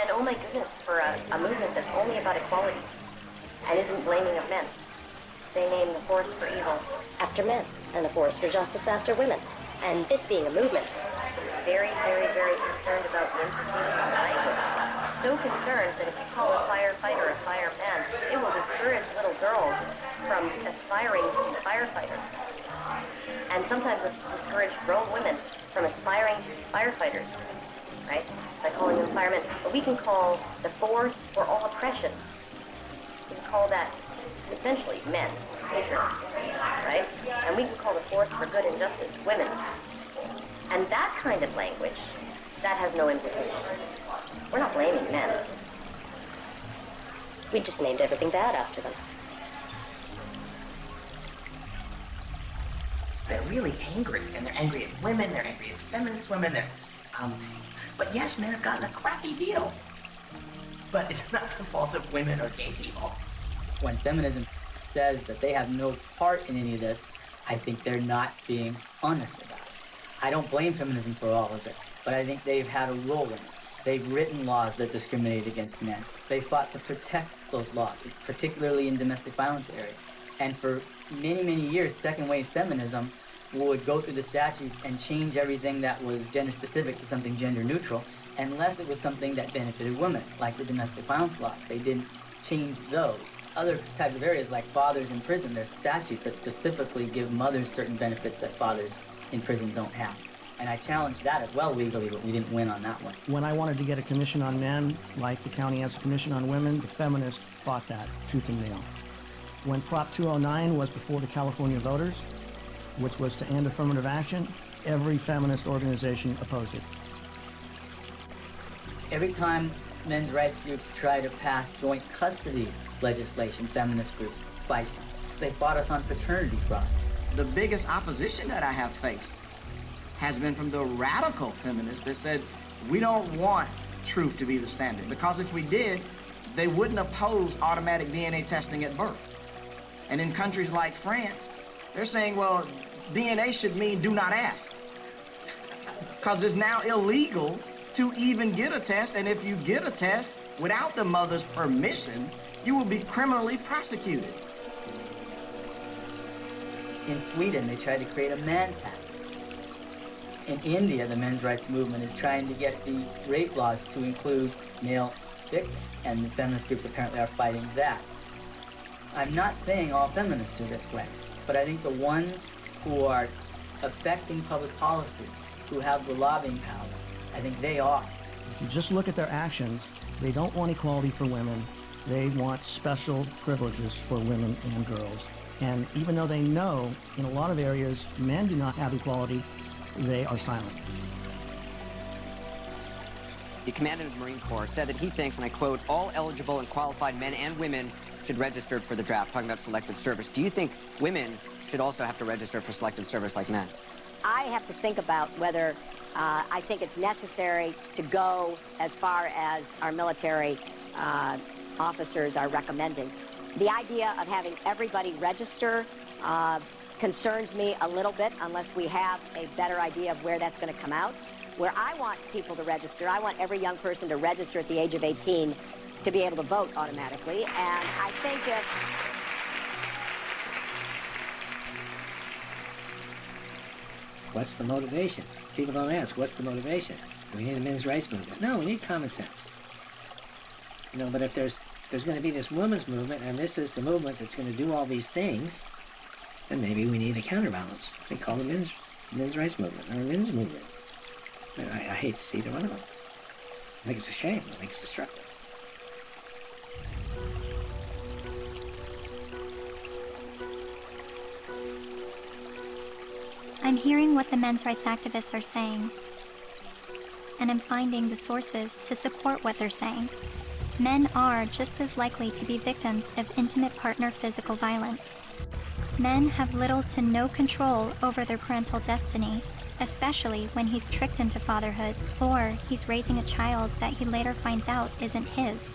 And oh my goodness, for a movement that's only about equality and isn't blaming of men. They name the force for evil after men and the force for justice after women. And this being a movement is very, very, very concerned about the implications of language. So concerned that if you call a firefighter a fireman, it will discourage little girls from aspiring to be firefighters. And sometimes discourage grown women from aspiring to be firefighters, right? By calling them firemen. But we can call the force for all oppression, we can call that essentially men, patriarchy, right? And we can call the force for good and justice women. And that kind of language, that has no implications. We're not blaming men. We just named everything bad after them. They're really angry, and they're angry at women, they're angry at feminist women, but yes, men have gotten a crappy deal. But it's not the fault of women or gay people. When feminism says that they have no part in any of this, I think they're not being honest about it. I don't blame feminism for all of it, but I think they've had a role in it. They've written laws that discriminate against men. They fought to protect those laws, particularly in domestic violence area. And for many, many years, second-wave feminism would go through the statutes and change everything that was gender-specific to something gender-neutral, unless it was something that benefited women, like the domestic violence laws. They didn't change those. Other types of areas, like fathers in prison, there's statutes that specifically give mothers certain benefits that fathers in prison don't have. And I challenged that as well legally, but we didn't win on that one. When I wanted to get a commission on men, like the county has a commission on women, the feminists fought that tooth and nail. When Prop 209 was before the California voters, which was to end affirmative action, every feminist organization opposed it. Every time men's rights groups try to pass joint custody legislation, feminist groups fight. They fought us on paternity fraud. The biggest opposition that I have faced has been from the radical feminists that said, we don't want truth to be the standard, because if we did, they wouldn't oppose automatic DNA testing at birth. And in countries like France, they're saying, well, DNA should mean do not ask, because it's now illegal to even get a test, and if you get a test without the mother's permission, you will be criminally prosecuted. In Sweden, they tried to create a man tax. In India, the men's rights movement is trying to get the rape laws to include male victims, and the feminist groups apparently are fighting that. I'm not saying all feminists are this way, but I think the ones who are affecting public policy, who have the lobbying power, I think they are. If you just look at their actions, they don't want equality for women. They want special privileges for women and girls. And even though they know in a lot of areas men do not have equality, they are silent. The Commandant of the Marine Corps said that he thinks, and I quote, all eligible and qualified men and women should register for the draft, talking about selective service. Do you think women should also have to register for selective service like men? I have to think about whether I think it's necessary to go as far as our military officers are recommending. The idea of having everybody register concerns me a little bit unless we have a better idea of where that's going to come out. Where I want people to register, I want every young person to register at the age of 18 to be able to vote automatically. And I think if what's the motivation? People don't ask, what's the motivation? Do we need a men's rights movement? No, we need common sense. You know, but if there's going to be this women's movement, and this is the movement that's going to do all these things, then maybe we need a counterbalance. We call it men's rights movement, or men's movement. I hate to see either one of them. I think it's a shame. I think it's destructive. I'm hearing what the men's rights activists are saying, and I'm finding the sources to support what they're saying. Men are just as likely to be victims of intimate partner physical violence. Men have little to no control over their parental destiny, especially when he's tricked into fatherhood, or he's raising a child that he later finds out isn't his.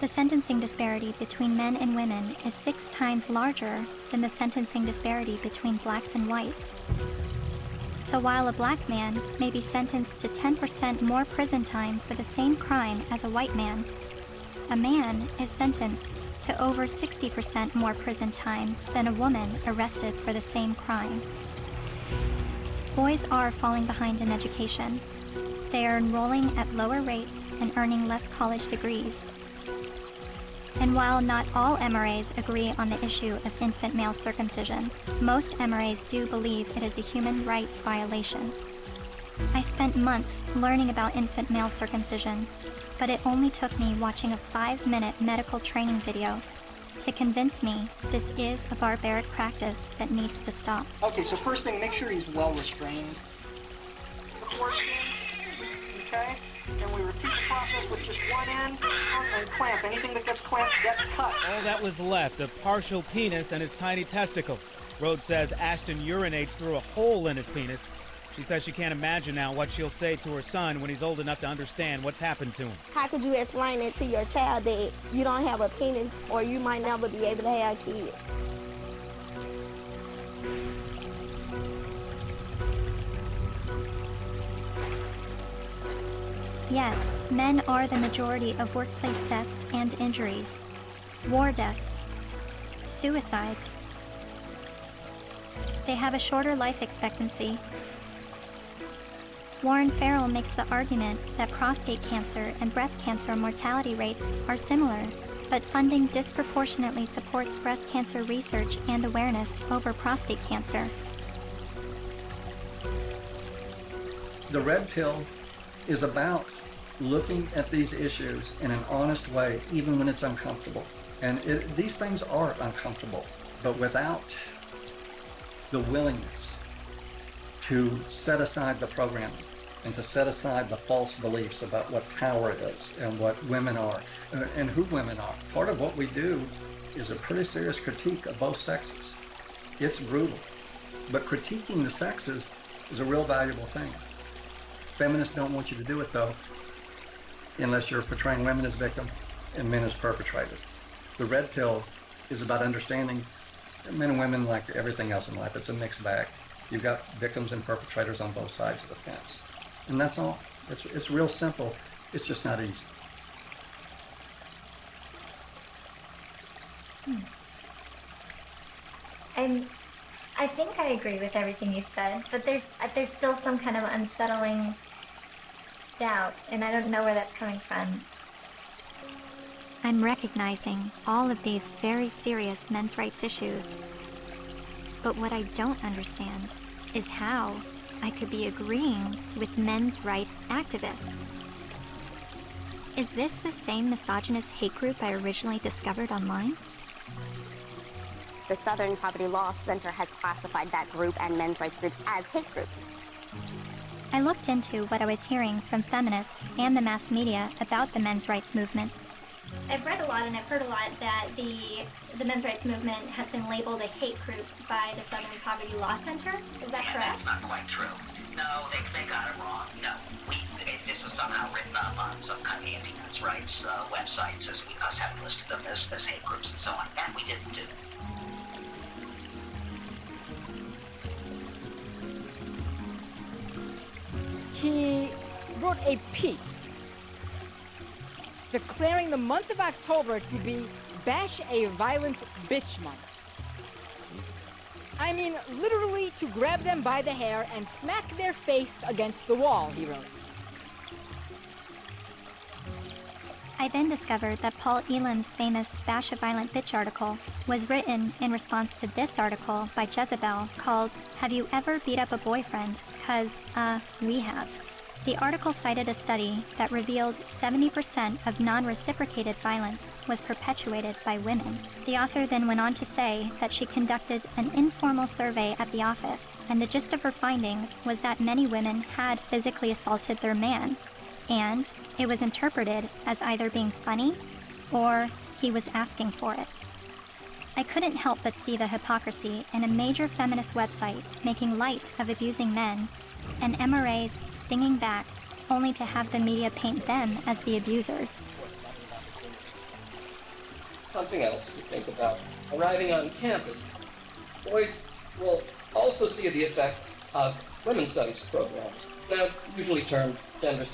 The sentencing disparity between men and women is 6 times larger than the sentencing disparity between blacks and whites. So while a black man may be sentenced to 10% more prison time for the same crime as a white man, a man is sentenced to over 60% more prison time than a woman arrested for the same crime. Boys are falling behind in education. They are enrolling at lower rates and earning less college degrees. And while not all MRAs agree on the issue of infant male circumcision, most MRAs do believe it is a human rights violation. I spent months learning about infant male circumcision, but it only took me watching a 5-minute medical training video to convince me this is a barbaric practice that needs to stop. Okay, so first thing, make sure he's well restrained. Before okay? And we repeat the process with just one end and clamp. Anything that gets clamped gets cut. All that was left, a partial penis and his tiny testicles. Rhodes says Ashton urinates through a hole in his penis. She says she can't imagine now what she'll say to her son when he's old enough to understand what's happened to him. How could you explain it to your child that you don't have a penis or you might never be able to have kids? Yes, men are the majority of workplace deaths and injuries, war deaths, suicides. They have a shorter life expectancy. Warren Farrell makes the argument that prostate cancer and breast cancer mortality rates are similar, but funding disproportionately supports breast cancer research and awareness over prostate cancer. The red pill is about looking at these issues in an honest way, even when it's uncomfortable. And these things are uncomfortable, but without the willingness to set aside the programming and to set aside the false beliefs about what power is and what women are and who women are. Part of what we do is a pretty serious critique of both sexes. It's brutal, but critiquing the sexes is a real valuable thing. Feminists don't want you to do it, though, unless you're portraying women as victims and men as perpetrators. The red pill is about understanding men and women, like everything else in life. It's a mixed bag. You've got victims and perpetrators on both sides of the fence. And that's all. It's real simple. It's just not easy. I think I agree with everything you said, but there's still some kind of unsettling doubt, and I don't know where that's coming from. I'm recognizing all of these very serious men's rights issues. But what I don't understand is how I could be agreeing with men's rights activists. Is this the same misogynist hate group I originally discovered online? The Southern Poverty Law Center has classified that group and men's rights groups as hate groups. I looked into what I was hearing from feminists and the mass media about the men's rights movement. I've read a lot and I've heard a lot that the men's rights movement has been labeled a hate group by the Southern Poverty Law Center. Is that correct? That's not quite true. No, they got it wrong. No, this was somehow written up on some kind of anti-men's rights websites as us having listed them as hate groups and so on. And we didn't do. He wrote a piece declaring the month of October to be Bash a Violent Bitch Month. I mean, literally to grab them by the hair and smack their face against the wall, he wrote. I then discovered that Paul Elam's famous Bash a Violent Bitch article was written in response to this article by Jezebel called Have You Ever Beat Up a Boyfriend? 'Cause, we have. The article cited a study that revealed 70% of non-reciprocated violence was perpetuated by women. The author then went on to say that she conducted an informal survey at the office, and the gist of her findings was that many women had physically assaulted their man, and it was interpreted as either being funny or he was asking for it. I couldn't help but see the hypocrisy in a major feminist website making light of abusing men, and MRAs stinging back only to have the media paint them as the abusers. Something else to think about. Arriving on campus, boys will also see the effects of women's studies programs. Now, usually termed gender